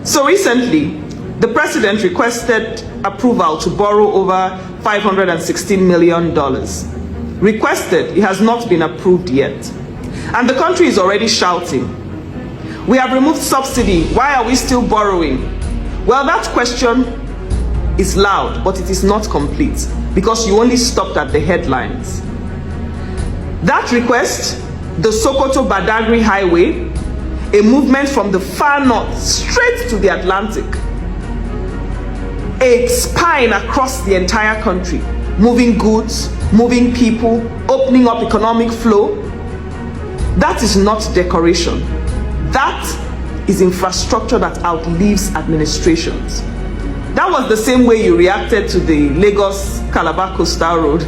So recently, the president requested approval to borrow over $516 million. Requested, it has not been approved yet. And the country is already shouting, we have removed subsidy, why are we still borrowing? Well, that question is loud, but it is not complete because you only stopped at the headlines. That request, the Sokoto-Badagry Highway, a movement from the far north straight to the Atlantic, a spine across the entire country, moving goods, moving people, opening up economic flow. That is not decoration. That is infrastructure that outlives administrations. That was the same way you reacted to the Lagos-Calabar Coastal Road.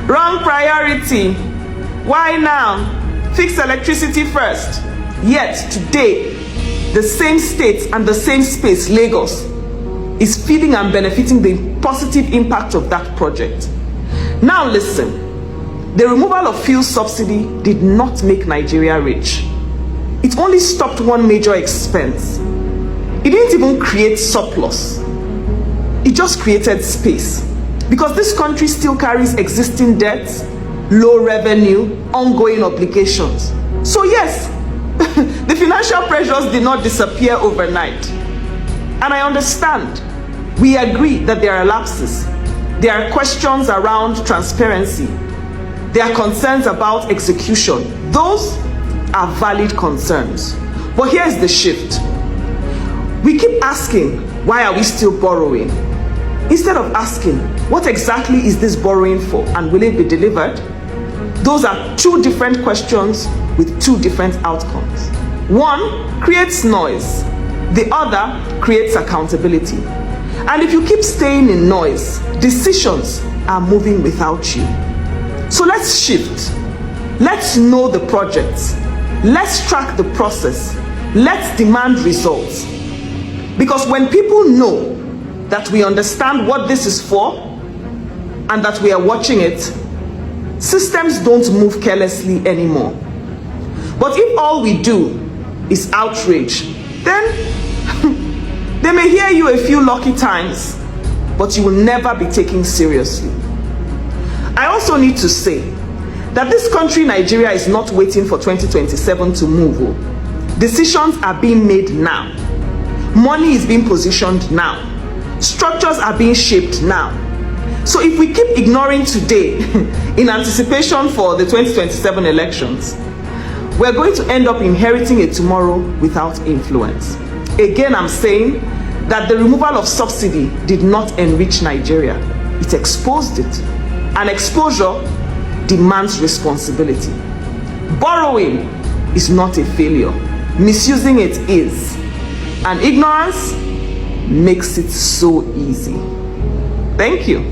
Wrong priority. Why now? Fix electricity first. Yet today, the same state and the same space, Lagos, is feeling and benefiting the positive impact of that project. Now listen, the removal of fuel subsidy did not make Nigeria rich. It only stopped one major expense. It didn't even create surplus. It just created space. Because this country still carries existing debts, low revenue, ongoing obligations. So yes, the financial pressures did not disappear overnight. And I understand. We agree that there are lapses. There are questions around transparency. There are concerns about execution. Those are valid concerns. But here's the shift. We keep asking, why are we still borrowing? Instead of asking, what exactly is this borrowing for and will it be delivered? Those are two different questions with two different outcomes. One creates noise, the other creates accountability. And if you keep staying in noise, decisions are moving without you. So let's shift. Let's know the projects. Let's track the process. Let's demand results. Because when people know that we understand what this is for and that we are watching it, systems don't move carelessly anymore. But if all we do is outrage, then they may hear you a few lucky times, but you will never be taken seriously. I also need to say that this country, Nigeria, is not waiting for 2027 to move. Decisions are being made now. Money is being positioned now. Structures are being shaped now. So if we keep ignoring today in anticipation for the 2027 elections, we're going to end up inheriting a tomorrow without influence. Again, I'm saying that the removal of subsidy did not enrich Nigeria. It exposed it. And exposure demands responsibility. Borrowing is not a failure. Misusing it is. And ignorance makes it so easy. Thank you.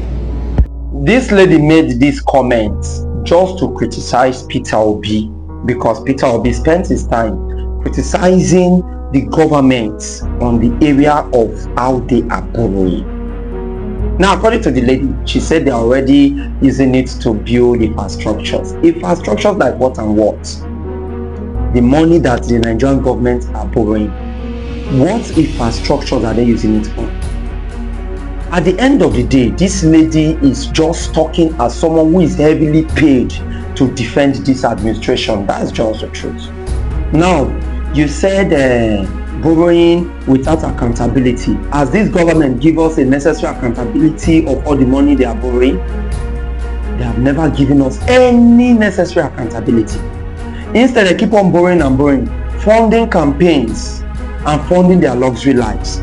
This lady made this comment just to criticize Peter Obi, because Peter Obi spent his time criticizing the government on the area of how they are borrowing. Now, according to the lady, she said they're already using it to build infrastructures. Infrastructures like what and what? The money that the Nigerian government are borrowing, what infrastructures are they using it for? At the end of the day, this lady is just talking as someone who is heavily paid to defend this administration. That's just the truth. Now, you said borrowing without accountability. Has this government give us a necessary accountability of all the money they are borrowing? They have never given us any necessary accountability. Instead, they keep on borrowing and borrowing, funding campaigns and funding their luxury lives.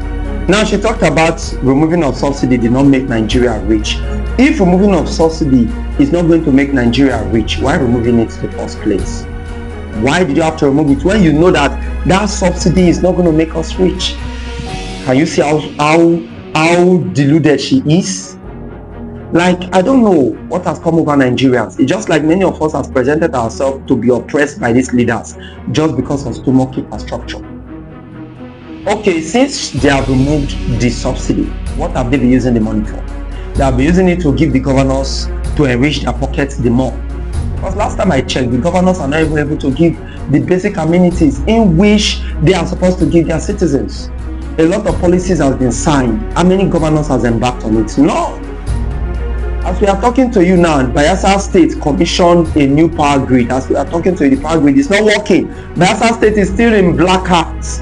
Now, she talked about removing of subsidy did not make Nigeria rich. If removing of subsidy is not going to make Nigeria rich, why removing it in the first place? Why did you have to remove it when you know that that subsidy is not going to make us rich? Can you see how deluded she is? Like, I don't know what has come over Nigerians. It's just like many of us have presented ourselves to be oppressed by these leaders just because of stomach infrastructure. Okay, since they have removed the subsidy, what have they been using the money for? They have been using it to give the governors to enrich their pockets the more. Because last time I checked, the governors are not even able to give the basic amenities in which they are supposed to give their citizens. A lot of policies has been signed. How many governors has embarked on it? No. As we are talking to you now, Bayelsa State commissioned a new power grid. As we are talking to you, the power grid is not working. Bayelsa State is still in blackouts.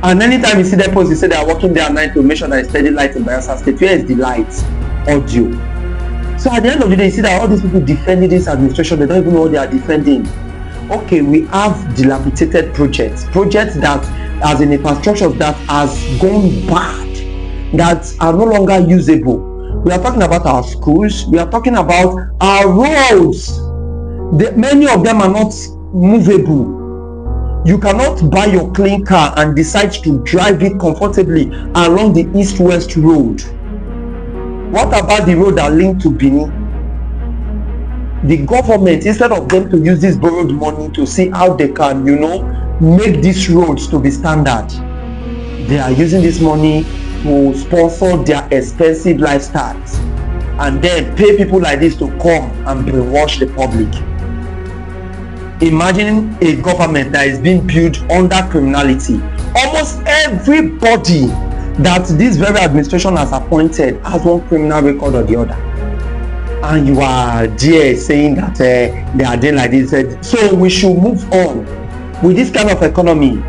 And anytime you see them post, you say they are working day and night to make sure there is steady light in Bayelsa State. Where is the light? Audio. So at the end of the day, you see that all these people defending this administration, they don't even know what they are defending. Okay, we have dilapidated projects that, as in infrastructures that has gone bad, that are no longer usable. We are talking about our schools. We are talking about our roads. Many of them are not movable. You cannot buy your clean car and decide to drive it comfortably along the east-west road. What about the road that link to Benin? The government, instead of them to use this borrowed money to see how they can, make these roads to be standard, they are using this money to sponsor their expensive lifestyles and then pay people like this to come and brainwash the public. Imagine a government that is being built under criminality. Almost everybody that this very administration has appointed has one criminal record or the other. And you are there saying that they are doing like this. So we should move on with this kind of economy.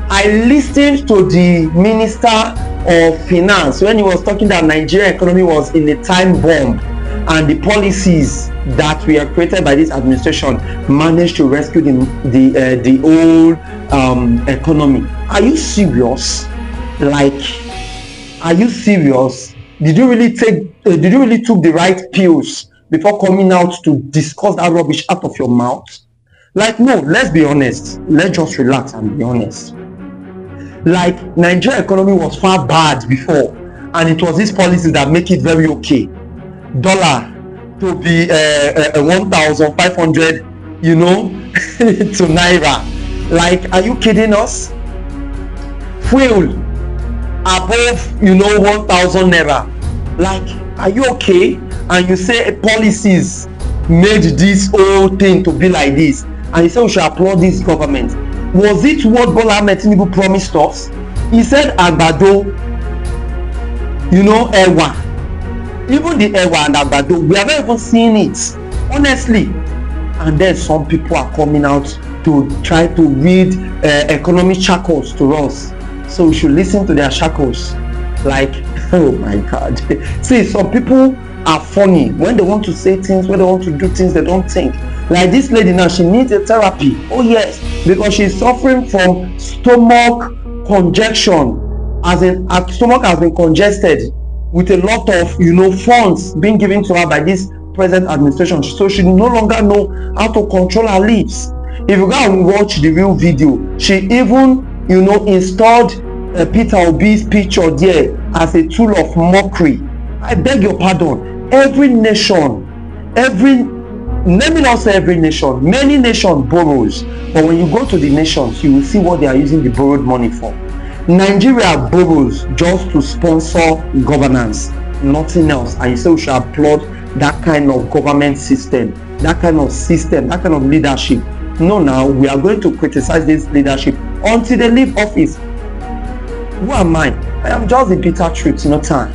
I listened to the Minister of Finance when he was talking that Nigerian economy was in a time bomb, and the policies that were created by this administration managed to rescue the old economy. Are you serious? Are you serious? Did you really took the right pills before coming out to discuss that rubbish out of your mouth? No, let's be honest. Let's just relax and be honest. Nigeria economy was far bad before, and it was this policy that make it very okay. Dollar to be 1,500, to naira. Are you kidding us? Fuel above 1,000 naira. Are you okay? And you say policies made this whole thing to be like this, and you say we should applaud this government. Was it what Bola Ahmed Tinubu promised us? He said agbado, ewa. Even the ewa and agbado, we are not even seeing it, honestly. And then some people are coming out to try to read economic shackles to us. So we should listen to their shackles. Oh my God. See, some people are funny when they want to say things, when they want to do things they don't think. Like this lady now, she needs a therapy. Oh yes, because she's suffering from stomach congestion. As in, her stomach has been congested with a lot of funds being given to her by this present administration. So she no longer know how to control her lips. If you go and watch the real video, she even installed Peter Obi's picture there as a tool of mockery. I beg your pardon. Every nation, let me not say every nation, many nations borrows, but when you go to the nations, you will see what they are using the borrowed money for. Nigeria borrows just to sponsor governance, nothing else. And you say we should applaud that kind of government system, that kind of leadership. No, now we are going to criticize this leadership until they leave office. Who am I? I am just the bitter truth, no time.